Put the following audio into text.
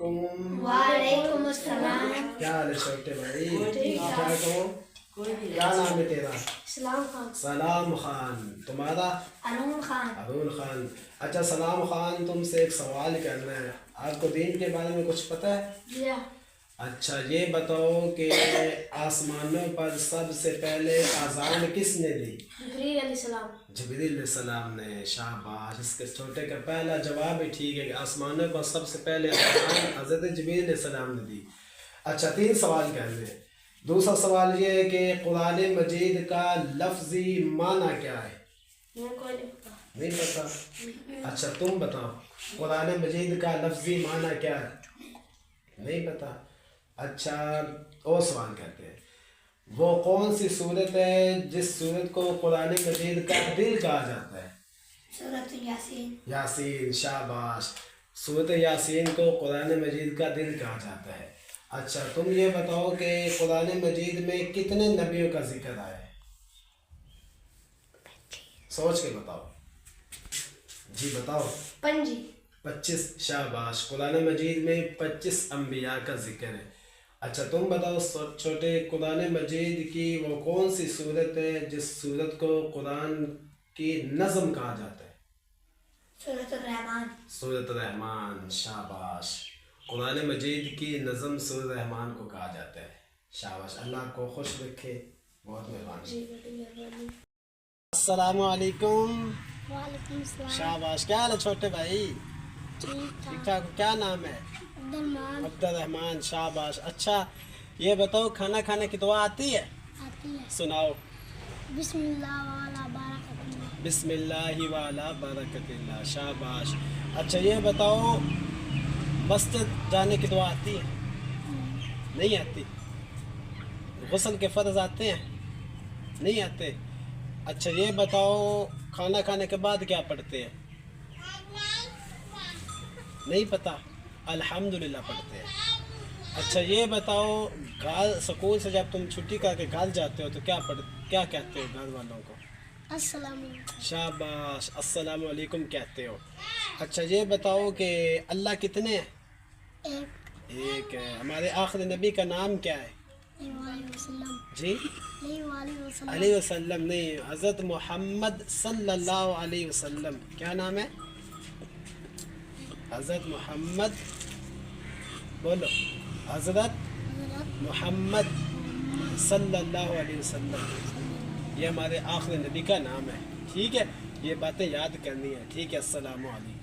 علیکم۔ وعلیکم السلام۔ کیا حال ہے چھوٹے بھائی؟ کیا کہوں؟ کیا نام ہے تیرا؟ سلام خان۔ سلام خان۔ تمہارا؟ ارون خان۔ ارون خان۔ اچھا سلام خان، تم سے ایک سوال کرنا ہے۔ آپ کو دین کے بارے میں کچھ پتہ ہے؟ جی ہاں۔ اچھا یہ بتاؤ کہ آسمانوں پر سب سے پہلے اذان کس نے دی؟ جبریل علیہ السلام۔ جبریل علیہ السلام نے۔ شاباش، اس کے چھوٹے کا پہلا جواب ہی ٹھیک ہے کہ آسمانوں پر سب سے پہلے اذان حضرت جبریل علیہ السلام نے دی۔ اچھا 3 سوال کرنے ہیں۔ دوسرا سوال یہ ہے کہ قرآن مجید کا لفظی معنی کیا ہے؟ میرے کو نہیں پتا۔ نہیں پتا؟ اچھا تم بتاؤ قرآن مجید کا لفظی معنی کیا ہے؟ نہیں پتا؟ اچھا اور سوال کرتے ہیں، وہ کون سی سورت ہے جس سورت کو قرآن مجید کا دل کہا جاتا ہے؟ سورۃ یاسین۔ یاسین۔ شاباش، سورت یاسین کو قرآن مجید کا دل کہا جاتا ہے۔ اچھا تم یہ بتاؤ کہ قرآن مجید میں کتنے نبیوں کا ذکر آیا ہے؟ سوچ کے بتاؤ جی، بتاؤ۔ 25۔ شاباش، قرآن مجید میں 25 انبیاء کا ذکر ہے۔ اچھا تم بتاؤ چھوٹے، قرآن مجید کی وہ کون سی صورت ہے جس صورت کو قرآن کی نظم کہا جاتا ہے؟ سورۃ الرحمن۔ سورۃ الرحمن۔ شاباش، قرآن مجید کی نظم سورۃ الرحمن کو کہا جاتا ہے۔ شاباش، اللہ کو خوش رکھے، بہت مہربانی۔ السلام علیکم۔ وعلیکم السلام۔ شاباش، کیا حال ہے چھوٹے بھائی؟ ٹھیک ٹھاک۔ کیا نام ہے؟ عبد الرحمن۔ شاباش۔ اچھا یہ بتاؤ کھانا کھانے کی دعا آتی ہے؟ آتی ہے۔ سناؤ۔ بسم اللہ وعلا برکت اللہ۔ بسم اللہ وعلا برکت اللہ۔ شاباش۔ اچھا یہ بتاؤ مسجد جانے کی دعا آتی ہے؟ نہیں آتی؟ غسل کے فرض آتے ہیں؟ نہیں آتے؟ اچھا یہ بتاؤ کھانا کھانے کے بعد کیا پڑھتے ہیں؟ نہیں پتہ؟ الحمدللہ پڑھتے ہیں۔ اچھا یہ بتاؤ سکول سے جب تم چھٹی کر کے گھر جاتے ہو تو کیا کہتے ہو گھر والوں کو؟ السلام علیکم۔ شاباش، السلام علیکم کہتے ہو۔ اچھا یہ بتاؤ کہ اللہ کتنے ہیں؟ ایک ہے۔ ہمارے آخری نبی کا نام کیا ہے؟ جی علیہ وسلم نہیں، حضرت محمد صلی اللہ علیہ وسلم۔ کیا نام ہے؟ حضرت محمد، بولو، حضرت محمد صلی اللہ علیہ وسلم، یہ ہمارے آخری نبی کا نام ہے۔ ٹھیک ہے، یہ باتیں یاد کرنی ہے۔ ٹھیک ہے، السلام علیکم۔